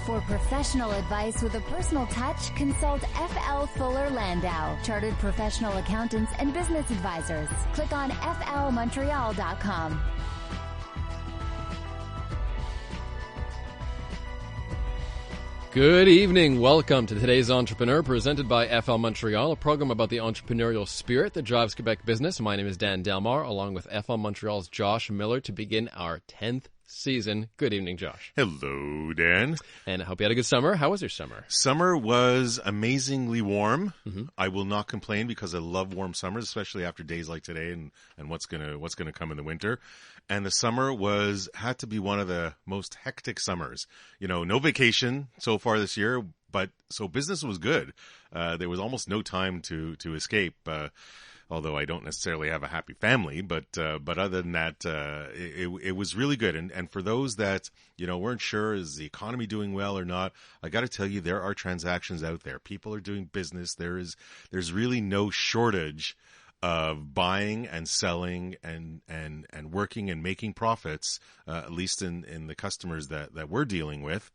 For professional advice with a personal touch, consult FL Fuller Landau, Chartered Professional Accountants and Business Advisors. Click on flmontreal.com. Good evening. Welcome to today's Entrepreneur, presented by FL Montreal, a program about the entrepreneurial spirit that drives Quebec business. My name is Dan Delmar, along with FL Montreal's Josh Miller, to begin our 10th season. Good evening, Josh. Hello, Dan. And I hope you had a good summer. How was your summer? Summer was amazingly warm. Mm-hmm. I will not complain because I love warm summers, especially after days like today and what's gonna come in the winter. And the summer had to be one of the most hectic summers. You know, no vacation so far this year, but so business was good. There was almost no time to escape. Although I don't necessarily have a happy family, but other than that, it was really good. And for those that, you know, weren't sure, is the economy doing well or not, I got to tell you, there are transactions out there. People are doing business. There's really no shortage of buying and selling and working and making profits, at least in the customers that we're dealing with.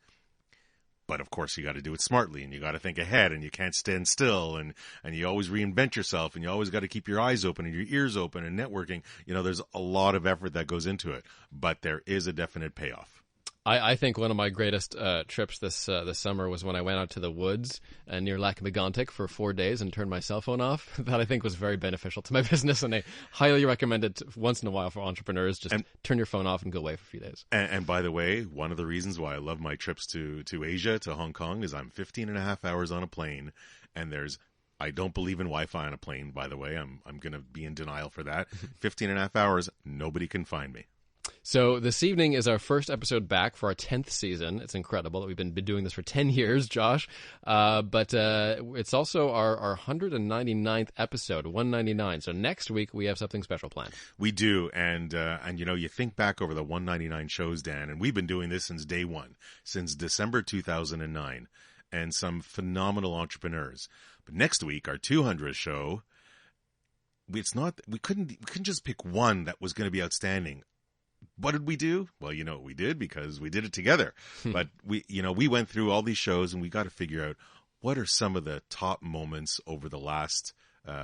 But of course, you got to do it smartly, and you got to think ahead, and you can't stand still, and you always reinvent yourself, and you always got to keep your eyes open and your ears open and networking. You know, there's a lot of effort that goes into it, but there is a definite payoff. I think one of my greatest trips this summer was when I went out to the woods near Lac-Mégantic for 4 days and turned my cell phone off. That I think was very beneficial to my business, and I highly recommend it once in a while for entrepreneurs. Just turn your phone off and go away for a few days. And by the way, one of the reasons why I love my trips to Asia, to Hong Kong, is I'm 15 and a half hours on a plane, and I don't believe in Wi-Fi on a plane, by the way. I'm going to be in denial for that. 15 and a half hours, nobody can find me. So this evening is our first episode back for our 10th season. It's incredible that we've been doing this for 10 years, Josh. But it's also our 199th episode, 199. So next week we have something special planned. We do. And you know, you think back over the 199 shows, Dan, and we've been doing this since day one, since December 2009, and some phenomenal entrepreneurs. But next week, our 200th show, we couldn't just pick one that was going to be outstanding. What did we do? Well, you know what we did, because we did it together. But we went through all these shows, and we got to figure out what are some of the top moments over the last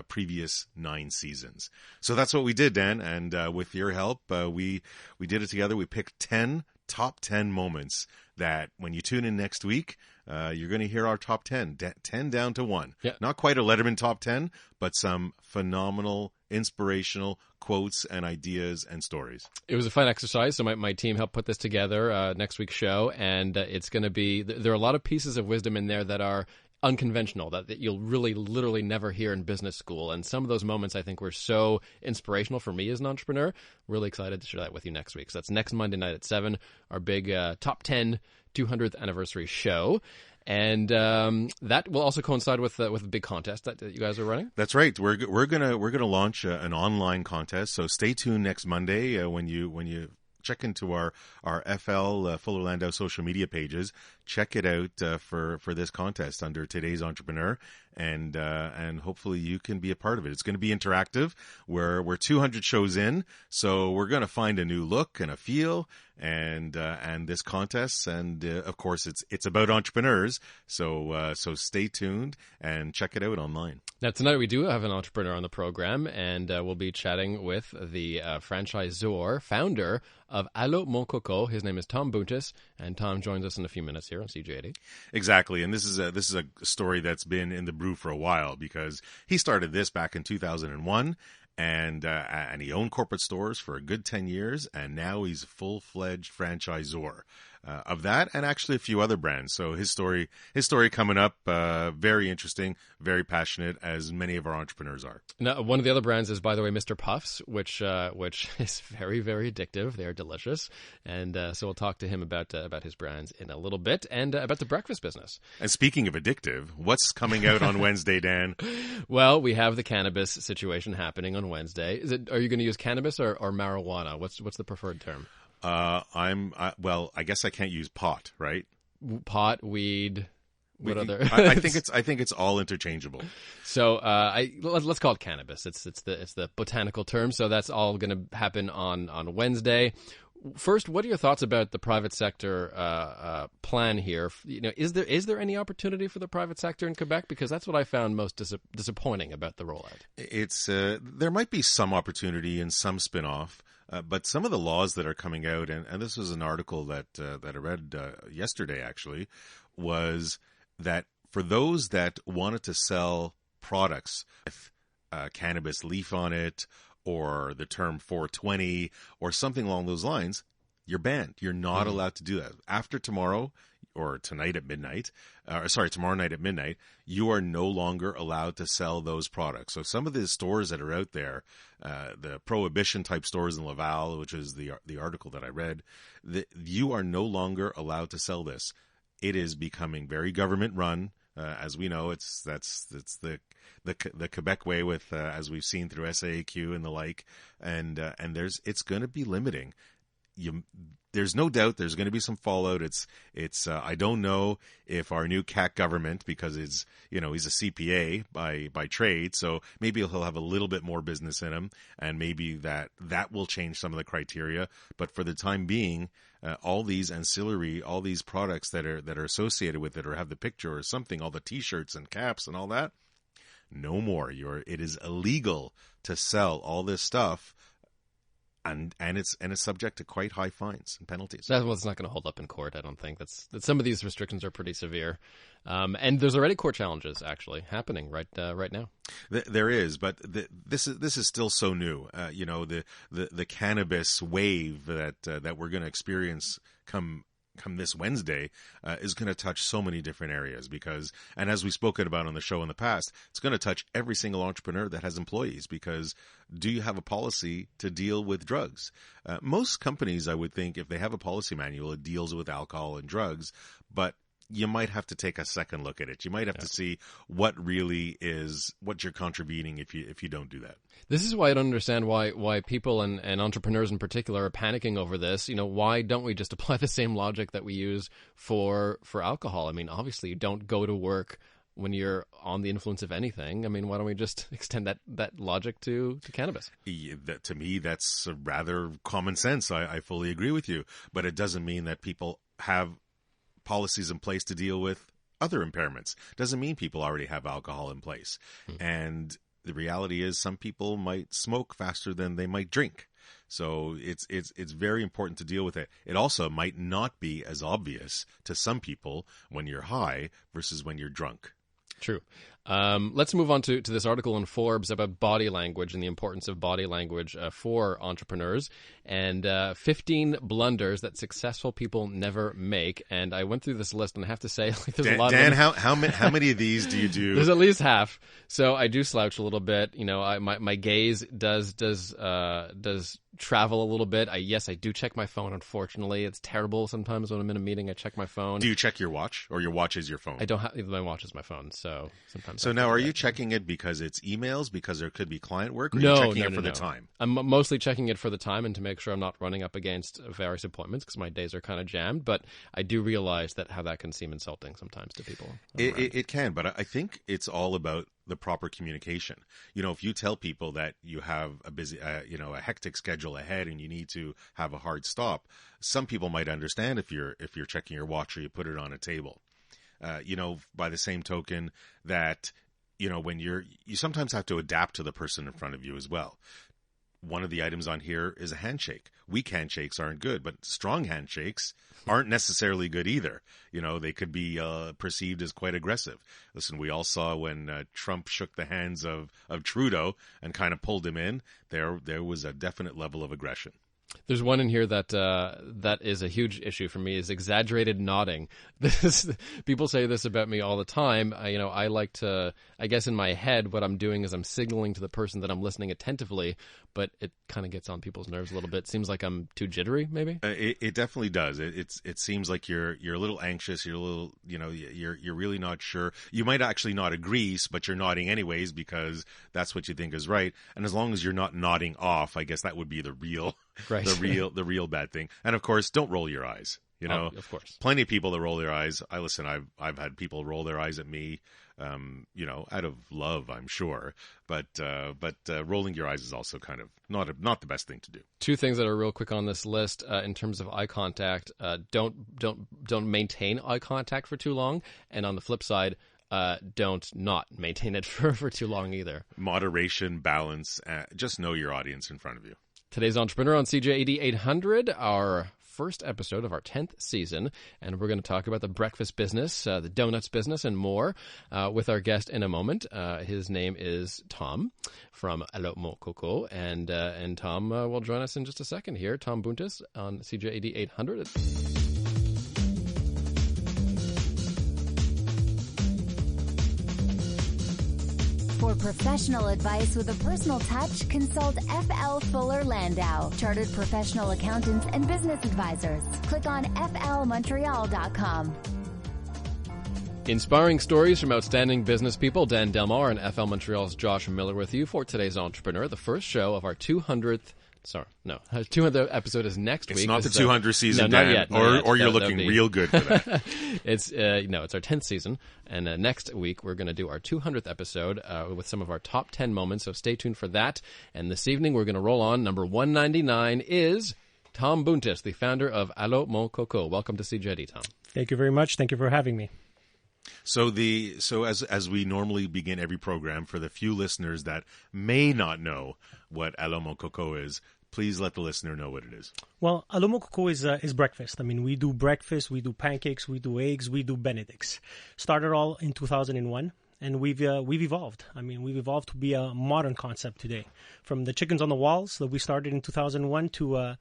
previous 9 seasons. So that's what we did, Dan. And with your help, we did it together. We picked 10 top 10 moments that when you tune in next week, you're going to hear our top 10, 10 down to 1. Yeah. Not quite a Letterman top 10, but some phenomenal, inspirational quotes and ideas and stories. It was a fun exercise. So my team helped put this together, next week's show. And it's going to be, there are a lot of pieces of wisdom in there that are unconventional, that you'll really literally never hear in business school. And some of those moments I think were so inspirational for me as an entrepreneur. Really excited to share that with you next week. So that's next Monday night at 7, our big top 10 200th anniversary show. And that will also coincide with a big contest that you guys are running. That's right. We're gonna launch an online contest. So stay tuned next Monday when you check into our FL Fuller Landau social media pages. Check it out for this contest under Today's Entrepreneur, and hopefully you can be a part of it. It's going to be interactive. We're 200 shows in, so we're going to find a new look and a feel, and this contest, and of course it's about entrepreneurs. So stay tuned and check it out online. Now tonight we do have an entrepreneur on the program, and we'll be chatting with the franchisor, founder of Allô, Mon Coco. His name is Tom Bountis, and Tom joins us in a few minutes here on CJAD. Exactly, and this is a story that's been in the brew for a while, because he started this back in 2001, and he owned corporate stores for a good 10 years, and now he's a full-fledged franchisor of that, and actually a few other brands. So his story coming up, very interesting, very passionate, as many of our entrepreneurs are. Now, one of the other brands is, by the way, Mr. Puffs, which is very, very addictive. They are delicious, and so we'll talk to him about his brands in a little bit, and about the breakfast business. And speaking of addictive, what's coming out on Wednesday, Dan? Well, we have the cannabis situation happening on Wednesday. Are you going to use cannabis or marijuana? What's the preferred term? Well, I guess I can't use pot, right? Pot, weed, what other? I think it's all interchangeable. So, let's call it cannabis. It's the botanical term. So that's all going to happen on Wednesday. First, what are your thoughts about the private sector plan here? Is there any opportunity for the private sector in Quebec? Because that's what I found most disappointing about the rollout. It's there might be some opportunity and some spin-off, but some of the laws that are coming out, and this was an article that I read yesterday actually, was that for those that wanted to sell products with cannabis leaf on it, or the term 420 or something along those lines, you're banned. You're not allowed to do that. After tomorrow or tonight at midnight, tomorrow night at midnight, you are no longer allowed to sell those products. So some of the stores that are out there, the prohibition type stores in Laval, which is the article that I read, you are no longer allowed to sell this. It is becoming very government run. As we know, it's the Quebec way with as we've seen through SAAQ and the like, and it's going to be limiting. There's no doubt there's going to be some fallout. It's I don't know if our new CAC government, because he's a CPA by trade, so maybe he'll have a little bit more business in him, and maybe that will change some of the criteria. But for the time being, all these products that are associated with it or have the picture or something, all the T-shirts and caps and all that, no more. It is illegal to sell all this stuff. And it's subject to quite high fines and penalties. That's what's not going to hold up in court. I don't think some of these restrictions are pretty severe, and there's already court challenges actually happening right now. There is, but this is still so new. The cannabis wave that we're going to experience come this Wednesday is going to touch so many different areas and as we've spoken about on the show in the past, it's going to touch every single entrepreneur that has employees, because do you have a policy to deal with drugs? Most companies, I would think, if they have a policy manual, it deals with alcohol and drugs, but you might have to take a second look at it. You might have to see what you're contributing if you don't do that. This is why I don't understand why people and entrepreneurs in particular are panicking over this. Why don't we just apply the same logic that we use for alcohol? I mean, obviously you don't go to work when you're on the influence of anything. I mean, why don't we just extend that logic to cannabis? To me, that's rather common sense. I fully agree with you, but it doesn't mean that people have policies in place to deal with other impairments. Doesn't mean people already have alcohol in place. And the reality is some people might smoke faster than they might drink. So it's very important to deal with it. It also might not be as obvious to some people when you're high versus when you're drunk. True. Let's move on to this article in Forbes about body language and the importance of body language for entrepreneurs, and 15 blunders that successful people never make. And I went through this list, and I have to say, there's a lot Dan, of them. how many of these do you do? There's at least half. So I do slouch a little bit. My gaze does travel a little bit. Yes, I do check my phone. Unfortunately, it's terrible. Sometimes when I'm in a meeting, I check my phone. Do you check your watch, or your watch is your phone? I don't have my watch is my phone. So sometimes. So now, are you checking it because it's emails, because there could be client work, or are you checking it for the time? I'm mostly checking it for the time and to make sure I'm not running up against various appointments, because my days are kind of jammed. But I do realize how that can seem insulting sometimes to people. It can, but I think it's all about the proper communication. If you tell people that you have a busy, a hectic schedule ahead and you need to have a hard stop, some people might understand if you're checking your watch or you put it on a table. By the same token that, when you sometimes have to adapt to the person in front of you as well. One of the items on here is a handshake. Weak handshakes aren't good, but strong handshakes aren't necessarily good either. They could be perceived as quite aggressive. Listen, we all saw when Trump shook the hands of Trudeau and kind of pulled him in, there was a definite level of aggression. There's one in here that is a huge issue for me, is exaggerated nodding. People say this about me all the time. I like to, I guess in my head, what I'm doing is I'm signaling to the person that I'm listening attentively, but it kind of gets on people's nerves a little bit. Seems like I'm too jittery, maybe. It definitely does. It seems like you're a little anxious. You're a little, you're really not sure. You might actually not agree, but you're nodding anyways because that's what you think is right. And as long as you're not nodding off, I guess that would be the real. Right. The real bad thing. And of course, don't roll your eyes. Of course. Plenty of people that roll their eyes. I've had people roll their eyes at me out of love, I'm sure. But rolling your eyes is also kind of not the best thing to do. Two things that are real quick on this list in terms of eye contact: don't maintain eye contact for too long, and on the flip side, don't not maintain it for too long either. Moderation, balance, just know your audience in front of you. Today's Entrepreneur on CJAD 800, our first episode of our 10th season, and we're going to talk about the breakfast business, the donuts business, and more with our guest in a moment. His name is Tom from Allô, Mon Coco, and Tom will join us in just a second here. Tom Bountis on CJAD 800. For professional advice with a personal touch, consult FL Fuller Landau, Chartered Professional Accountants and Business Advisors. Click on flmontreal.com. Inspiring stories from outstanding business people. Dan Delmar and FL Montreal's Josh Miller with you for today's Entrepreneur, the first show of our 200th. Sorry, no. 200th episode is next week. It's not the 200th season, no, Dan, not yet. Or you're looking real good for that. It's our 10th season, and next week we're going to do our 200th episode with some of our top 10 moments. So stay tuned for that. And this evening we're going to roll on. Number 199 is Tom Bountis, the founder of Allô, Mon Coco. Welcome to CJD, Tom. Thank you very much. Thank you for having me. So as we normally begin every program, for the few listeners that may not know what Allô, Mon Coco is, please let the listener know what it is. Well, Allô, Mon Coco is breakfast. I mean, we do breakfast, we do pancakes, we do eggs, we do Benedicts. Started all in 2001, and we've evolved. I mean, we've evolved to be a modern concept today. From the chickens on the walls that we started in 2001 to a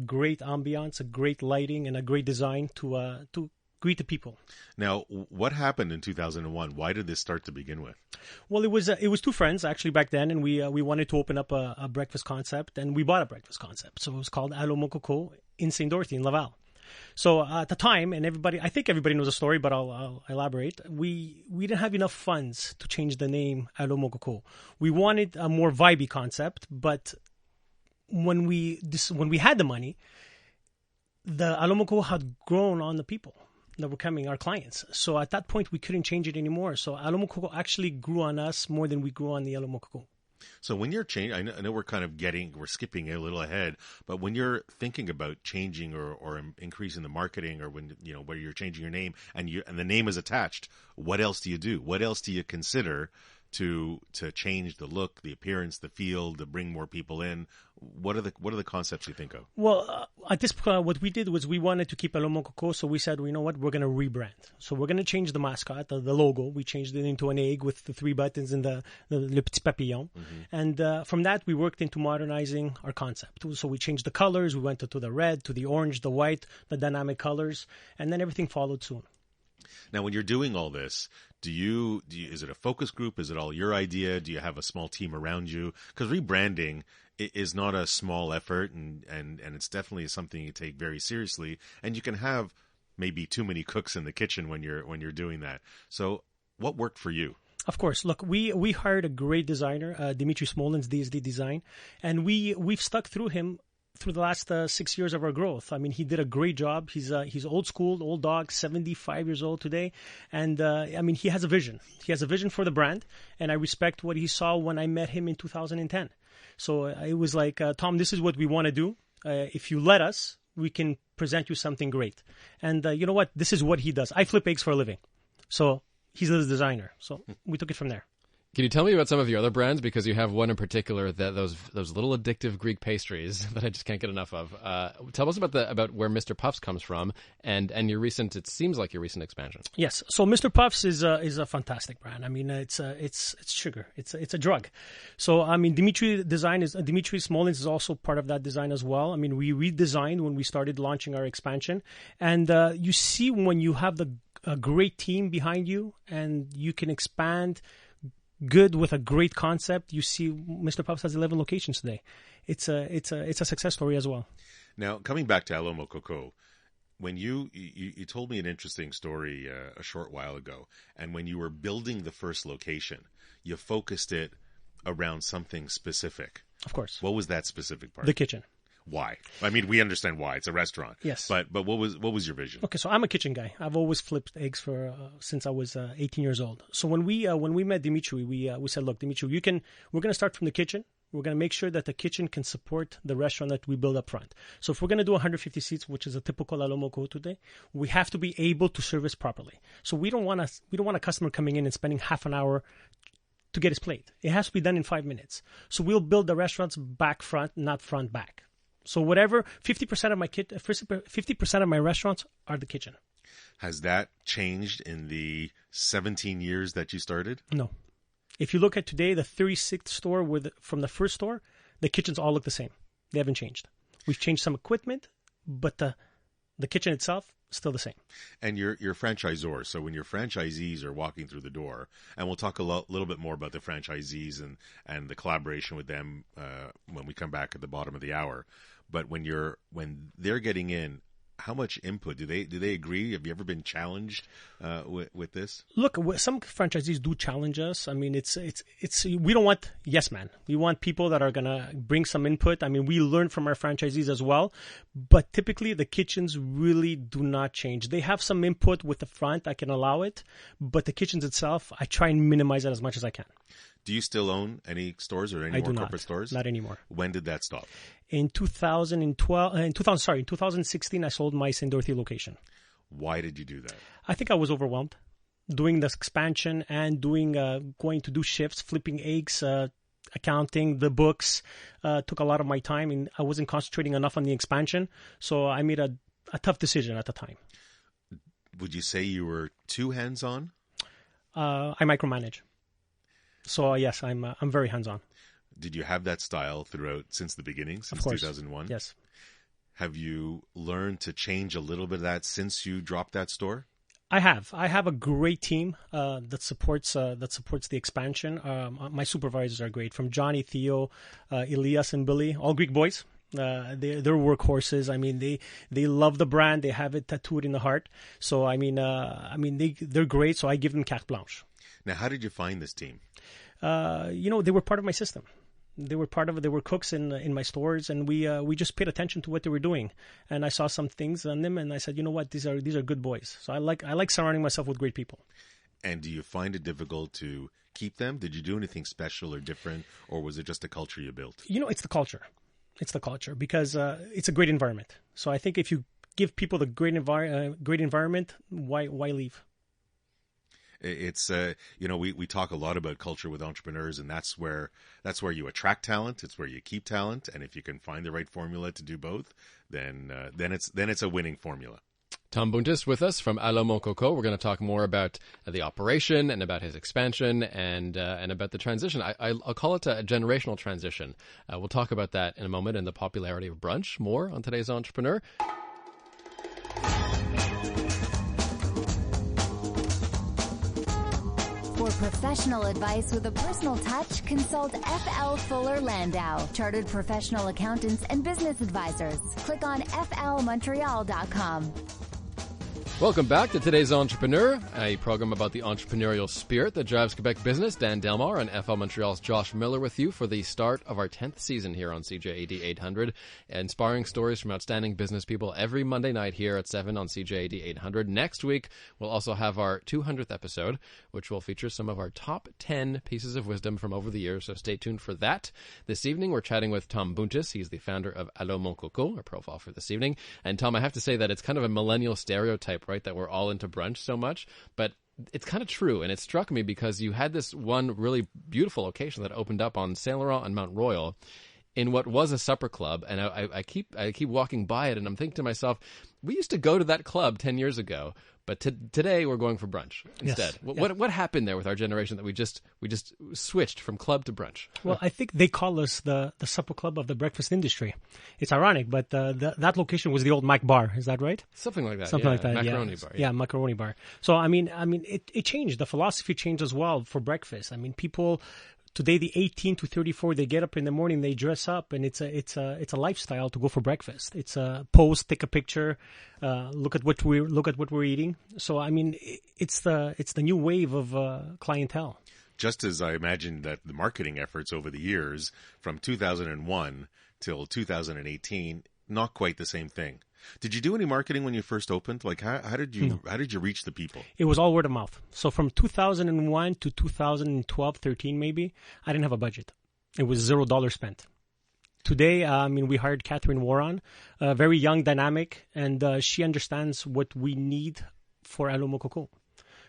great ambiance, a great lighting, and a great design to greet the people. Now, what happened in 2001? Why did this start to begin with? Well, it was two friends actually back then, and we wanted to open up a breakfast concept, and we bought a breakfast concept. So it was called Allô, Mon Coco in St. Dorothy in Laval. So at the time, and I think everybody knows the story, but I'll elaborate. We didn't have enough funds to change the name Allô, Mon Coco. We wanted a more vibey concept, but when we had the money, the Allô, Mon Coco had grown on the people that were coming, our clients. So at that point, we couldn't change it anymore. So Allô, Mon Coco actually grew on us more than we grew on the Allô, Mon Coco. So when you're changing, I know we're skipping a little ahead, but when you're thinking about changing or increasing the marketing, or when where you're changing your name and the name is attached, what else do you do? What else do you consider to change the look, the appearance, the feel, to bring more people in? What are the concepts you think of? Well, at this point, what we did was we wanted to keep Allô, Mon Coco, so we said, you know what, we're going to rebrand. So we're going to change the mascot, the logo. We changed it into an egg with the 3 buttons and the Le Petit Papillon. Mm-hmm. And from that, we worked into modernizing our concept. So we changed the colors. We went to the red, to the orange, the white, the dynamic colors, and then everything followed soon. Now, when you're doing all this, is it a focus group? Is it all your idea? Do you have a small team around you? Because rebranding is not a small effort, and it's definitely something you take very seriously. And you can have maybe too many cooks in the kitchen when you're doing that. So, what worked for you? Of course. Look, we hired a great designer, Dimitri Smolens, DSD Design, and we've stuck through him through the last 6 years of our growth. I mean, he did a great job. He's old school, old dog, 75 years old today. And, I mean, he has a vision. He has a vision for the brand, and I respect what he saw when I met him in 2010. So it was like, Tom, this is what we want to do. If you let us, we can present you something great. And you know what? This is what he does. I flip eggs for a living. So he's the designer. So we took it from there. Can you tell me about some of your other brands? Because you have one in particular, that those little addictive Greek pastries that I just can't get enough of. Tell us about where Mr. Puffs comes from and your recent, it seems like your recent expansion. Yes. So Mr. Puffs is a fantastic brand. I mean, it's sugar. It's a drug. So I mean, Dimitri Smolens is also part of that design as well. I mean, we redesigned when we started launching our expansion, and you see when you have a great team behind you and you can expand good with a great concept. You see, Mr. Puffs has 11 locations today. It's a success story as well. Now, coming back to Allô, Mon Coco, when you told me an interesting story a short while ago, and when you were building the first location, you focused it around something specific. Of course. What was that specific part? The kitchen. Why? I mean, we understand why. It's a restaurant. Yes. But what was your vision? Okay, so I'm a kitchen guy. I've always flipped eggs for since I was 18 years old. So when we met Dimitri, we said, look, Dimitri, we're going to start from the kitchen. We're going to make sure that the kitchen can support the restaurant that we build up front. So if we're going to do 150 seats, which is a typical Allô Mon Coco today, we have to be able to service properly. So we don't want a customer coming in and spending half an hour to get his plate. It has to be done in 5 minutes. So we'll build the restaurants back front, not front back. So whatever 50% of my 50% of my restaurants are the kitchen. Has that changed in the 17 years that you started? No. If you look at today, the 36th store from the first store, the kitchens all look the same. They haven't changed. We've changed some equipment, but the kitchen itself still the same. And you're franchisor, so when your franchisees are walking through the door, and we'll talk a little bit more about the franchisees and the collaboration with them when we come back at the bottom of the hour. But when they're getting in, how much input do they agree? Have you ever been challenged with this? Look, some franchisees do challenge us. I mean, it's we don't want yes man. We want people that are gonna bring some input. I mean, we learn from our franchisees as well, but typically the kitchens really do not change. They have some input with the front. I can allow it, but the kitchens itself, I try and minimize it as much as I can. Do you still own any stores or any more corporate stores? Not anymore. When did that stop? In 2016, I sold my St. Dorothy location. Why did you do that? I think I was overwhelmed doing this expansion and going to do shifts, flipping eggs, accounting, the books, took a lot of my time, and I wasn't concentrating enough on the expansion. So I made a tough decision at the time. Would you say you were too hands-on? I micromanage. So yes, I'm very hands-on. Did you have that style throughout since the beginning, since 2001? Yes. Have you learned to change a little bit of that since you dropped that store? I have. I have a great team that supports the expansion. My supervisors are great, from Johnny, Theo, Elias, and Billy, all Greek boys. They're workhorses. I mean, they love the brand. They have it tattooed in the heart. So they're great. So I give them carte blanche. Now, how did you find this team? They were part of my system. They were cooks in my stores, and we just paid attention to what they were doing. And I saw some things on them, and I said, you know what, these are good boys. So I like surrounding myself with great people. And do you find it difficult to keep them? Did you do anything special or different, or was it just a culture you built? It's the culture. It's the culture because it's a great environment. So I think if you give people the great environment, why leave? It's we talk a lot about culture with entrepreneurs, and that's where you attract talent. It's where you keep talent, and if you can find the right formula to do both, then it's a winning formula. Tom Bountis with us from Allô Mon Coco. We're going to talk more about the operation and about his expansion and about the transition. I'll call it a generational transition. We'll talk about that in a moment and the popularity of brunch more on today's Entrepreneur. For professional advice with a personal touch, consult FL Fuller Landau, Chartered Professional Accountants and Business Advisors. Click on flmontreal.com. Welcome back to today's Entrepreneur, a program about the entrepreneurial spirit that drives Quebec business. Dan Delmar and FL Montreal's Josh Miller with you for the start of our 10th season here on CJAD 800. Inspiring stories from outstanding business people every Monday night here at 7 on CJAD 800. Next week, we'll also have our 200th episode, which will feature some of our top 10 pieces of wisdom from over the years, so stay tuned for that. This evening, we're chatting with Tom Bountis. He's the founder of Allô Mon Coco, our profile for this evening. And Tom, I have to say that it's kind of a millennial stereotype, right, that we're all into brunch so much, but it's kind of true, and it struck me because you had this one really beautiful location that opened up on Saint Laurent and Mount Royal in what was a supper club, and I keep walking by it, and I'm thinking to myself, we used to go to that club 10 years ago, but today we're going for brunch instead. Yes. What happened there with our generation that we just switched from club to brunch? Well, I think they call us the supper club of the breakfast industry. It's ironic, but that location was the old Mac bar. Is that right? Something like that. Macaroni bar. Yeah, macaroni bar. So I mean, it changed. The philosophy changed as well for breakfast. I mean, people. Today, the 18 to 34, they get up in the morning, they dress up, and it's a lifestyle to go for breakfast. It's a post, take a picture, look at what we're eating. So I mean, it's the new wave of clientele. Just as I imagine that the marketing efforts over the years, from 2001 till 2018, not quite the same thing. Did you do any marketing when you first opened? Like, how did you reach the people? It was all word of mouth. So from 2001 to 2012, 13 maybe, I didn't have a budget. It was $0 spent. Today, we hired Catherine Warren, very young, dynamic, and she understands what we need for Allô, Mon Coco.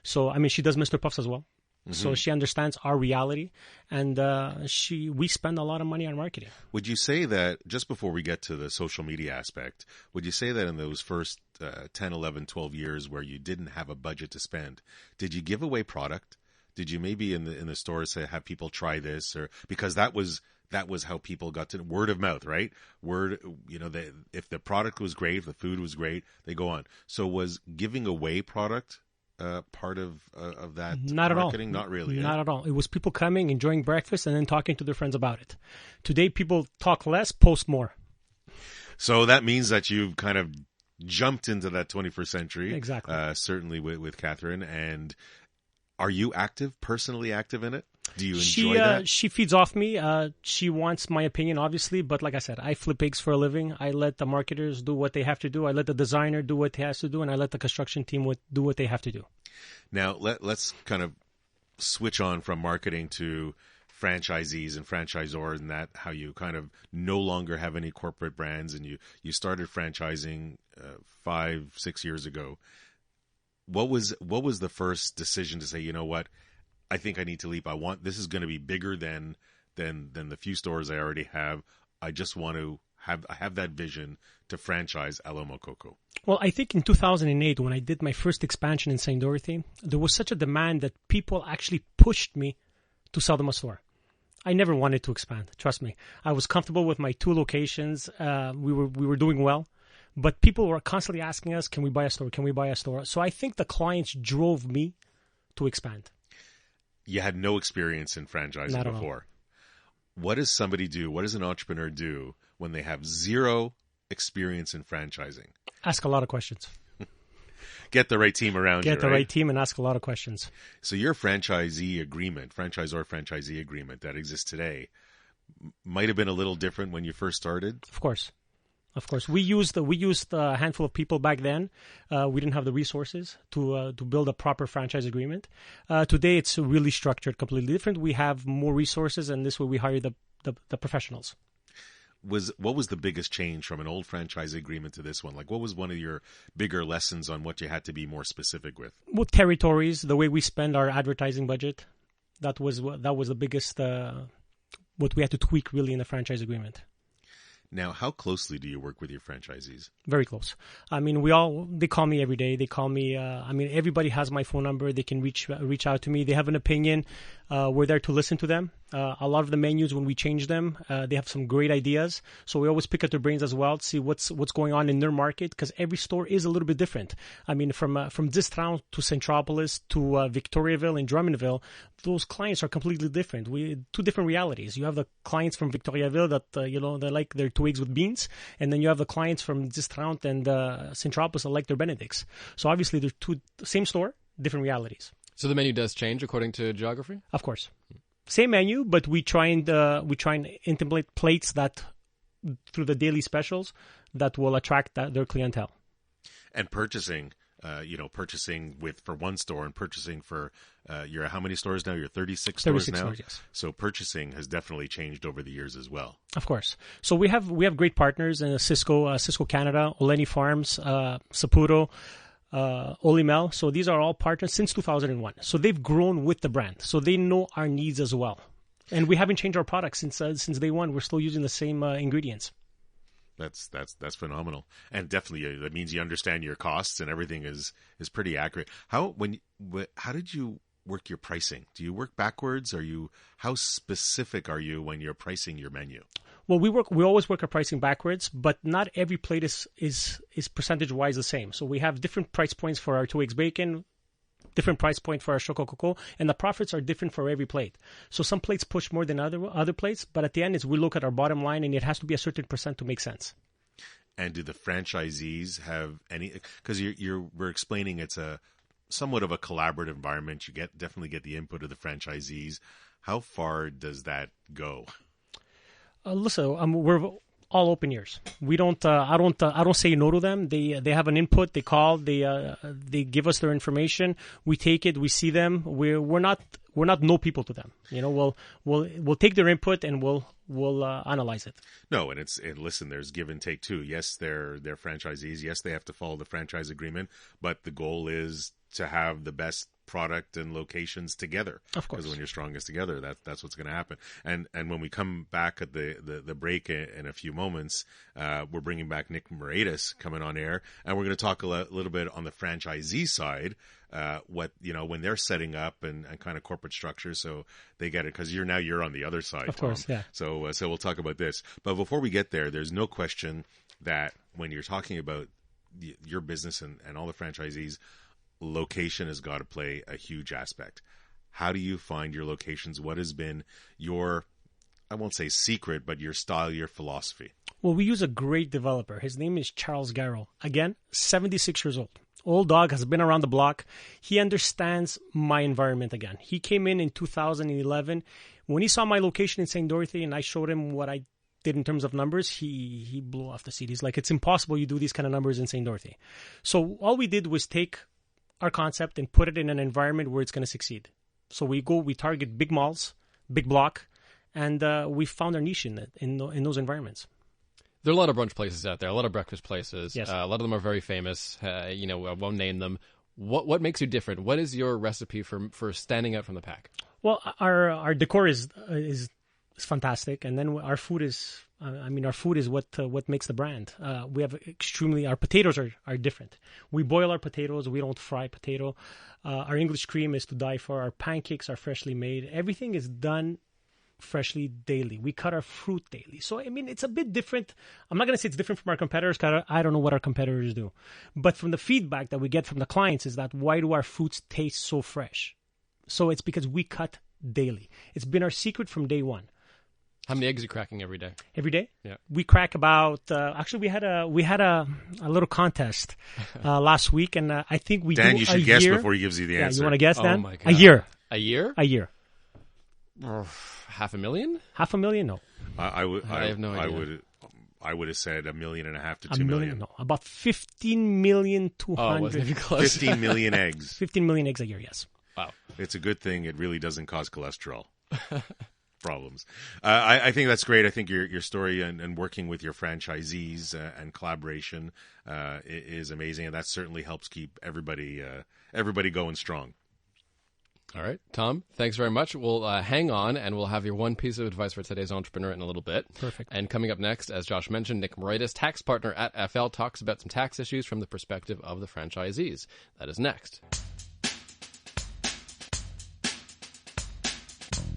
So, she does Mr. Puffs as well. Mm-hmm. So she understands our reality, and we spend a lot of money on marketing. Would you say that, just before we get to the social media aspect, would you say that in those first 10, 11, 12 years where you didn't have a budget to spend, did you give away product? Did you maybe in the stores say, have people try this? Or because that was how people got to word of mouth, right? Word, if the product was great, if the food was great, they go on. So was giving away product part of that Not marketing? At all. Not really. Not at all. It was people coming, enjoying breakfast, and then talking to their friends about it. Today, people talk less, post more. So that means that you've kind of jumped into that 21st century. Exactly. Certainly with Catherine. And are you personally active in it? Do you enjoy that? She feeds off me. She wants my opinion, obviously. But like I said, I flip eggs for a living. I let the marketers do what they have to do. I let the designer do what he has to do. And I let the construction team do what they have to do. Now, let's kind of switch on from marketing to franchisees and franchisors, and that how you kind of no longer have any corporate brands, and you started franchising 5-6 years ago. What was the first decision to say, you know what, I think I need to leap. This is going to be bigger than the few stores I already have. I just want to have that vision to franchise Allô, Mon Coco. Well, I think in 2008, when I did my first expansion in St. Dorothy, there was such a demand that people actually pushed me to sell them a store. I never wanted to expand. Trust me. I was comfortable with my 2 locations. We were doing well. But people were constantly asking us, can we buy a store? Can we buy a store? So I think the clients drove me to expand. You had no experience in franchising Not before. What does somebody do? What does an entrepreneur do when they have zero experience in franchising? Ask a lot of questions. Get the right team around you, Get the right team and ask a lot of questions. So your franchisor-franchisee agreement that exists today might have been a little different when you first started? Of course. We used a handful of people back then. We didn't have the resources to build a proper franchise agreement. Today, it's really structured completely different. We have more resources, and this way we hire the professionals. What was the biggest change from an old franchise agreement to this one? Like, what was one of your bigger lessons on what you had to be more specific with? With territories, the way we spend our advertising budget, that was the biggest. What we had to tweak really in the franchise agreement. Now, how closely do you work with your franchisees? Very close. They call me every day. They call me, everybody has my phone number. They can reach out to me. They have an opinion. We're there to listen to them. A lot of the menus, when we change them, they have some great ideas. So we always pick at their brains as well to see what's going on in their market, because every store is a little bit different. From Distraunt to Centropolis to Victoriaville and Drummondville, those clients are completely different. Two different realities. You have the clients from Victoriaville that they like their 2 eggs with beans, and then you have the clients from Distraunt and Centropolis that like their Benedicts. So obviously they're same store, different realities. So the menu does change according to geography? Of course. Same menu, but we try and implement plates that, through the daily specials, that will attract their clientele. And purchasing for one store and purchasing for you're how many stores now? You're 36 stores now? Stores, yes. So purchasing has definitely changed over the years as well. Of course. So we have great partners in Cisco Canada, Oleni Farms, Saputo, Olimel. So these are all partners since 2001. So they've grown with the brand. So they know our needs as well. And we haven't changed our products since day one. We're still using the same ingredients. That's phenomenal, and definitely that means you understand your costs and everything is pretty accurate. How did you work your pricing? Do you work backwards? How specific are you when you're pricing your menu? Well, we always work our pricing backwards, but not every plate is percentage wise the same. So we have different price points for our 2 eggs bacon, different price point for our Choco Coco, and the profits are different for every plate. So some plates push more than other plates, but at the end we look at our bottom line, and it has to be a certain percent to make sense. And do the franchisees have any? Because we're explaining it's a somewhat of a collaborative environment. You definitely get the input of the franchisees. How far does that go? Listen, we're All open ears. We don't. I don't say no to them. They have an input. They call. They give us their information. We take it. We see them. We're not no people to them. We'll take their input and we'll analyze it. No, and listen, there's give and take too. Yes, they're franchisees. Yes, they have to follow the franchise agreement, but the goal is to have the best product and locations together. Of course. Because when you're strongest together, that's what's going to happen. And when we come back at the break in a few moments, we're bringing back Nick Moraidis coming on air, and we're going to talk a little bit on the franchisee side, when they're setting up and kind of corporate structure, so they get it, because you're on the other side, of course, Tom. yeah. So we'll talk about this, but before we get there, there's no question that when you're talking about your business and all the franchisees, location has got to play a huge aspect. How do you find your locations? What has been your, I won't say secret, but your style, your philosophy? Well, we use a great developer. His name is Charles Garrow. Again, 76 years old. Old dog, has been around the block. He understands my environment again. He came in 2011. When he saw my location in St. Dorothy and I showed him what I did in terms of numbers, he blew off the seat. He's like, it's impossible you do these kind of numbers in St. Dorothy. So all we did was take our concept and put it in an environment where it's going to succeed. So we target big malls, big block, and we found our niche in those environments. There are a lot of brunch places out there, a lot of breakfast places. Yes. A lot of them are very famous. I won't name them. What makes you different? What is your recipe for standing out from the pack? Well, our decor is fantastic, and then our food is. Our food is what makes the brand. We have our potatoes are different. We boil our potatoes. We don't fry potato. Our English cream is to die for. Our pancakes are freshly made. Everything is done freshly daily. We cut our fruit daily. So, it's a bit different. I'm not going to say it's different from our competitors, because I don't know what our competitors do. But from the feedback that we get from the clients is that, why do our fruits taste so fresh? So it's because we cut daily. It's been our secret from day one. How many eggs are you cracking every day? Every day? Yeah. We crack about. Actually, we had a little contest last week, and I think we. Dan, do you should a guess year. before he gives you the answer. You want to guess, Dan? Oh my God. A year. A year? A year. $500,000? $500,000? No. I have no idea. I would have said $1.5 million to $2 $1 million. No, about 15,200,000. Oh, wasn't even close. 15 million eggs. 15 million eggs a year. Yes. Wow. It's a good thing it really doesn't cause cholesterol problems. I think that's great. I think your story and working with your franchisees and collaboration is amazing, and that certainly helps keep everybody going strong. All right, Tom, thanks very much. We'll hang on, and we'll have your one piece of advice for today's entrepreneur in a little bit. Perfect. And coming up next, as Josh mentioned, Nick Moraidis, tax partner at FL, talks about some tax issues from the perspective of the franchisees. That is next.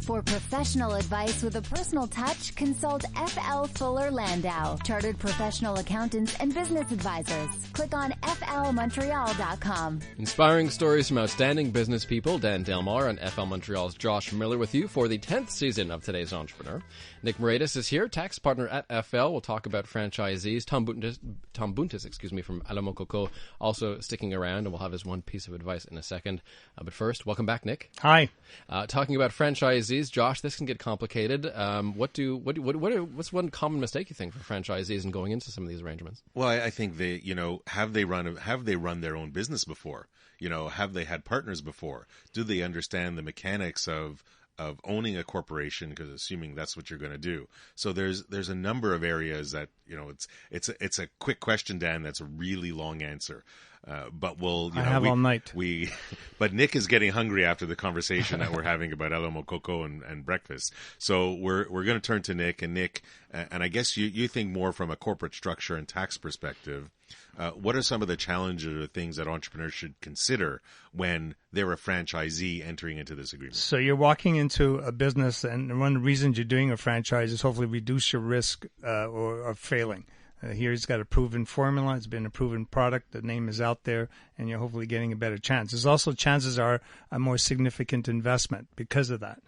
For professional advice with a personal touch, consult FL Fuller Landau, Chartered Professional Accountants and Business Advisors. Click on flmontreal.com. Inspiring stories from outstanding business people, Dan Delmar and FL Montreal's Josh Miller with you for the 10th season of Today's Entrepreneur. Nick Moraidis is here, tax partner at FL. We'll talk about franchisees. Tom Bountis, from Allô, Mon Coco, also sticking around, and we'll have his one piece of advice in a second. But first, welcome back, Nick. Hi. Talking about franchisees, Josh, this can get complicated. What's one common mistake you think for franchisees in going into some of these arrangements? Well, I think have they run their own business before? Have they had partners before? Do they understand the mechanics of owning a corporation? Because assuming that's what you're going to do. So there's a number of areas that it's a quick question, Dan. That's a really long answer. But I have all night. But Nick is getting hungry after the conversation that we're having about Allô, Mon Coco and breakfast. So we're going to turn to Nick, and I guess you think more from a corporate structure and tax perspective. What are some of the challenges or things that entrepreneurs should consider when they're a franchisee entering into this agreement? So you're walking into a business, and one of the reasons you're doing a franchise is hopefully reduce your risk of failing. Here it's got a proven formula. It's been a proven product. The name is out there, and you're hopefully getting a better chance. There's also chances are a more significant investment because of that.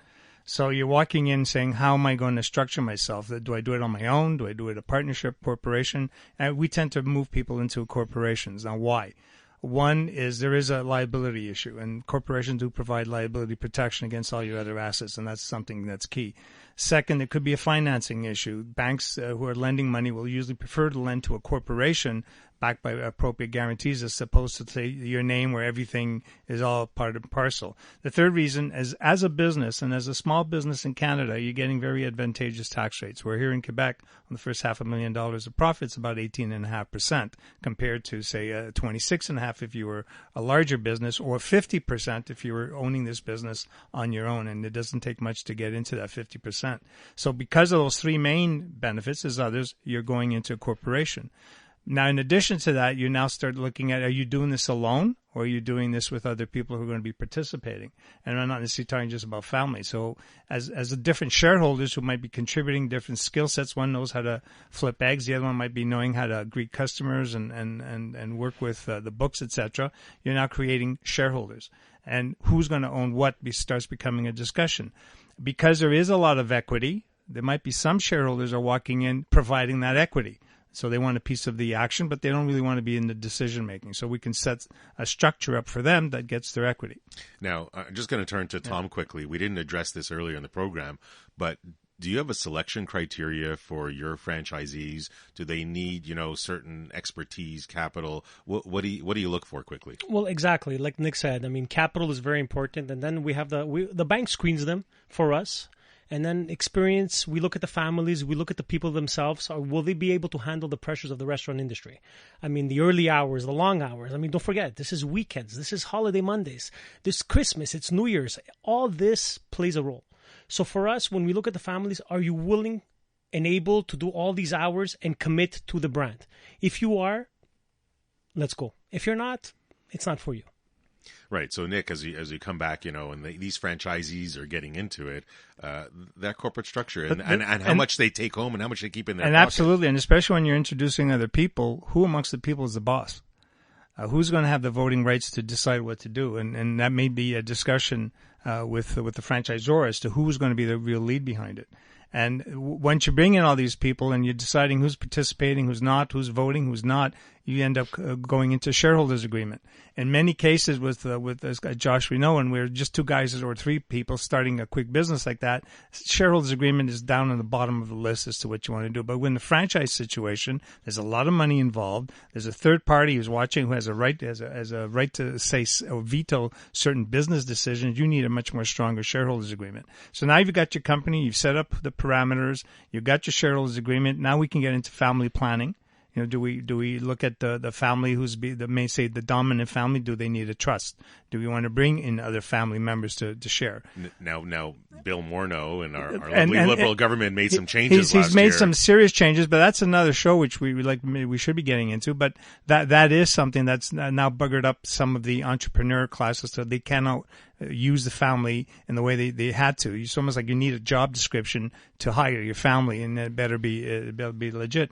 So you're walking in saying, how am I going to structure myself? Do I do it on my own? Do I do it a partnership, corporation? And we tend to move people into corporations. Now, why? One is there is a liability issue, and corporations do provide liability protection against all your other assets, and that's something that's key. Second, it could be a financing issue. Banks who are lending money will usually prefer to lend to a corporation backed by appropriate guarantees as opposed to, say, your name where everything is all part and parcel. The third reason is, as a business and as a small business in Canada, you're getting very advantageous tax rates. We're here in Quebec on the first $500,000 of profits, about 18.5% compared to, say, 26.5% if you were a larger business, or 50% if you were owning this business on your own. And it doesn't take much to get into that 50%. So because of those three main benefits, as others, you're going into a corporation. Now, in addition to that, you now start looking at, are you doing this alone, or are you doing this with other people who are going to be participating? And I'm not necessarily talking just about family. So as a different shareholders who might be contributing different skill sets, one knows how to flip eggs, the other one might be knowing how to greet customers and work with the books, etc. You're now creating shareholders. And who's going to own what starts becoming a discussion. Because there is a lot of equity, there might be some shareholders are walking in providing that equity. So they want a piece of the action, but they don't really want to be in the decision making. So we can set a structure up for them that gets their equity. Now, I'm just going to turn to Tom quickly. We didn't address this earlier in the program, but do you have a selection criteria for your franchisees? Do they need, certain expertise, capital? What do you look for quickly? Well, exactly. Like Nick said, I mean, capital is very important. And then we have the bank screens them for us. And then experience, we look at the families, we look at the people themselves. Will they be able to handle the pressures of the restaurant industry? I mean, the early hours, the long hours. I mean, don't forget, this is weekends. This is holiday Mondays. This Christmas, it's New Year's. All this plays a role. So for us, when we look at the families, are you willing and able to do all these hours and commit to the brand? If you are, let's go. If you're not, it's not for you. Right. So, Nick, as you come back, and these franchisees are getting into it, that corporate structure and how much they take home and how much they keep in their pocket. Absolutely. And especially when you're introducing other people, who amongst the people is the boss? Who's going to have the voting rights to decide what to do? And that may be a discussion with the franchisor as to who's going to be the real lead behind it. And once you bring in all these people and you're deciding who's participating, who's not, who's voting, who's not, you end up going into shareholders agreement. In many cases with Josh, we know, and we're just two guys or three people starting a quick business like that, shareholders agreement is down on the bottom of the list as to what you want to do. But when the franchise situation, there's a lot of money involved. There's a third party who's watching, who has a right to say or veto certain business decisions. You need a much more stronger shareholders agreement. So now you've got your company, you've set up the parameters, you've got your shareholders agreement. Now we can get into family planning. Do we look at the family who's the dominant family? Do they need a trust? Do we want to bring in other family members to share? Now, Bill Morneau and our lovely Liberal government made some changes. He's made year. some serious changes, but that's another show which we should be getting into. But that is something that's now buggered up some of the entrepreneur classes, so they cannot use the family in the way they had to. It's almost like you need a job description to hire your family, and it better be legit.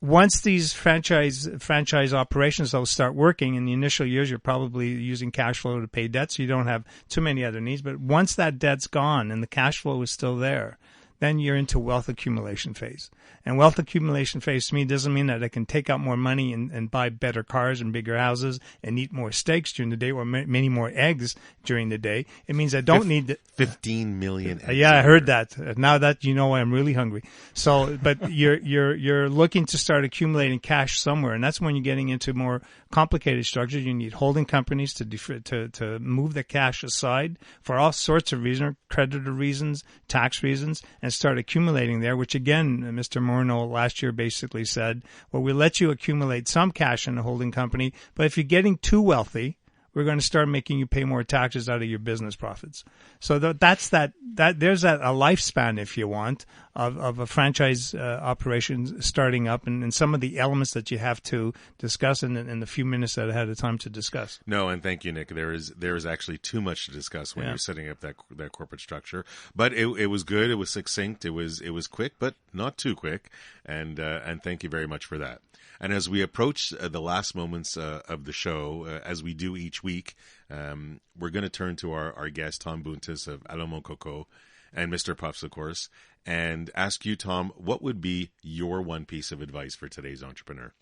Once these franchise operations though start working, in the initial years, you're probably using cash flow to pay debts. So you don't have too many other needs. But once that debt's gone and the cash flow is still there, then you're into wealth accumulation phase. And wealth accumulation phase to me doesn't mean that I can take out more money and buy better cars and bigger houses and eat more steaks during the day or many more eggs during the day. It means I don't need 15 million eggs. Yeah, I heard that. Now that I'm really hungry. So, but you're looking to start accumulating cash somewhere, and that's when you're getting into more complicated structures. You need holding companies to move the cash aside for all sorts of reasons, creditor reasons, tax reasons, and start accumulating there, which again, Mr. Morneau last year basically said, well, we let you accumulate some cash in a holding company, but if you're getting too wealthy, we're going to start making you pay more taxes out of your business profits. So there's a lifespan, if you want, of a franchise operation starting up, and some of the elements that you have to discuss in the few minutes that I had the time to discuss. No, and thank you, Nick. There is actually too much to discuss when you're setting up that corporate structure. But it was good. It was succinct. It was quick, but not too quick. And thank you very much for that. And as we approach the last moments of the show, as we do each week, we're going to turn to our guest, Tom Bountis of Allô, Mon Coco, and Mr. Puffs, of course, and ask you, Tom, what would be your one piece of advice for today's entrepreneur?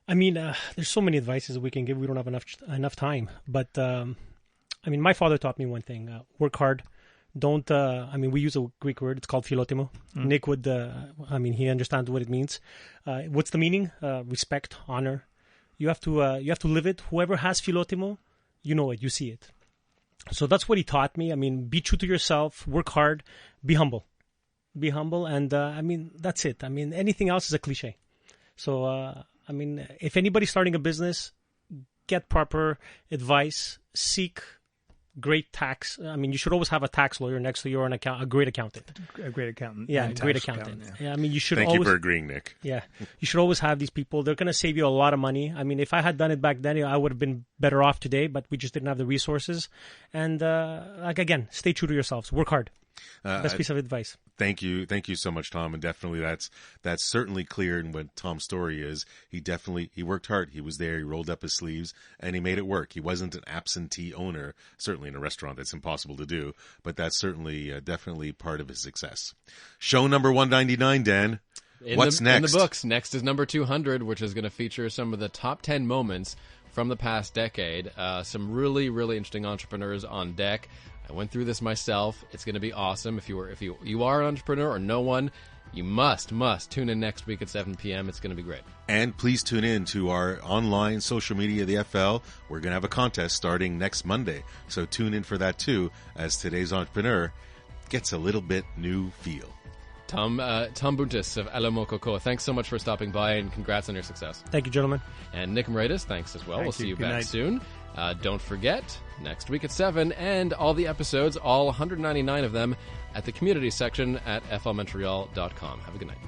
I mean, there's so many advices we can give. We don't have enough time. But, my father taught me one thing. Work hard, Don't, we use a Greek word. It's called philotimo. Nick would, he understands what it means. What's the meaning? Respect, honor. You have to live it. Whoever has philotimo, you know it, you see it. So that's what he taught me. Be true to yourself, work hard, be humble. Be humble, and that's it. Anything else is a cliche. So, if anybody's starting a business, get proper advice, seek great tax. You should always have a tax lawyer next to you or a great accountant. A great accountant. Yeah, a great accountant. Yeah. You should Thank always... you for agreeing, Nick. Yeah. You should always have these people. They're going to save you a lot of money. If I had done it back then, I would have been better off today, but we just didn't have the resources. And, again, stay true to yourselves. Work hard. Best piece of advice. Thank you so much, Tom. And definitely that's certainly clear in what Tom's story is. He worked hard. He was there. He rolled up his sleeves and he made it work. He wasn't an absentee owner. Certainly in a restaurant, that's impossible to do. But that's certainly definitely part of his success. Show number 199, Dan. What's next? In the books, next is number 200, which is going to feature some of the top 10 moments from the past decade. Some really, really interesting entrepreneurs on deck. I went through this myself. It's going to be awesome. If you are an entrepreneur or no one, you must tune in next week at 7 p.m. It's going to be great. And please tune in to our online social media, the FL. We're going to have a contest starting next Monday. So tune in for that too, as today's entrepreneur gets a little bit new feel. Tom Bountis of Allô, Mon Coco, thanks so much for stopping by and congrats on your success. Thank you, gentlemen. And Nick Moraidis, thanks as well. We'll see you Good back night. soon. Don't forget, next week at 7, and all the episodes, all 199 of them, at the community section at flmontreal.com. Have a good night.